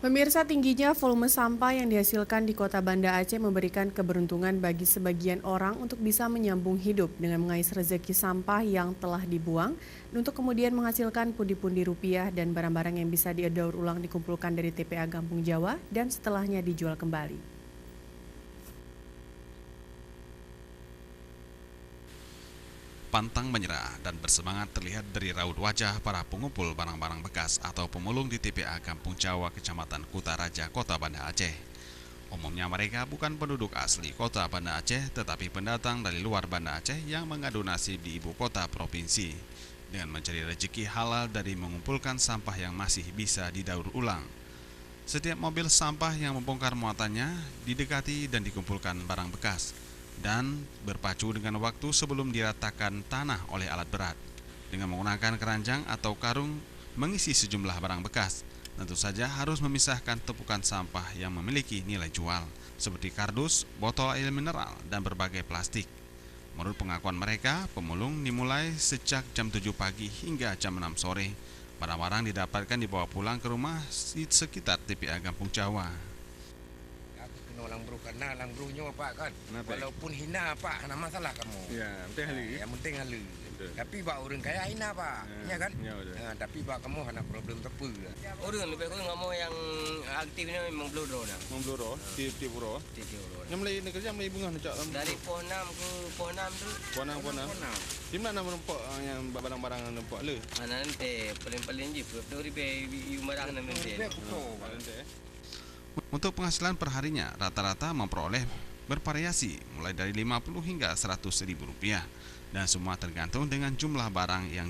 Pemirsa, tingginya volume sampah yang dihasilkan di Kota Banda Aceh memberikan keberuntungan bagi sebagian orang untuk bisa menyambung hidup dengan mengais rezeki sampah yang telah dibuang untuk kemudian menghasilkan pundi-pundi rupiah dan barang-barang yang bisa didaur ulang dikumpulkan dari TPA Kampung Jawa dan setelahnya dijual kembali. Pantang menyerah dan bersemangat terlihat dari raut wajah para pengumpul barang-barang bekas atau pemulung di TPA Kampung Jawa, Kecamatan Kutaraja, Kota Banda Aceh. Umumnya mereka bukan penduduk asli Kota Banda Aceh, tetapi pendatang dari luar Banda Aceh yang mengadu nasib di ibu kota provinsi dengan mencari rezeki halal dari mengumpulkan sampah yang masih bisa didaur ulang. Setiap mobil sampah yang membongkar muatannya didekati dan dikumpulkan barang bekas dan berpacu dengan waktu sebelum diratakan tanah oleh alat berat dengan menggunakan keranjang atau karung mengisi sejumlah barang bekas. Tentu saja harus memisahkan tumpukan sampah yang memiliki nilai jual seperti kardus, botol air mineral, dan berbagai plastik. Menurut pengakuan mereka, pemulung dimulai sejak jam 7 pagi hingga jam 6 sore. Barang-barang didapatkan dibawa pulang ke rumah di sekitar TPA Kampung Jawa. Aku kena orang bro karena orang bronya Pak kan. Kenapa? Walaupun hina Pak, kena masalah kamu. Ya, penting hari. Yang penting halu. Betul. Tapi Pak orang kaya hina Pak. Ya kan? Ya, betul. Tapi Pak kamu ada problem apa? Orang lebih kurang nggak mau yang aktif ini memang bludro dah. Membluro, tiap puro. Titik orang. Yang mulai kerja mulai bunga nak Dari pohon 6 ke pohon 6 tu, Ponang. Di mana nama nampak yang barang-barang nampak le? mana nanti paling-paling je. Perlu ribu barang nanti. Dia kuto. Untuk penghasilan perharinya rata-rata memperoleh bervariasi mulai dari 50 hingga 100 ribu rupiah dan semua tergantung dengan jumlah barang yang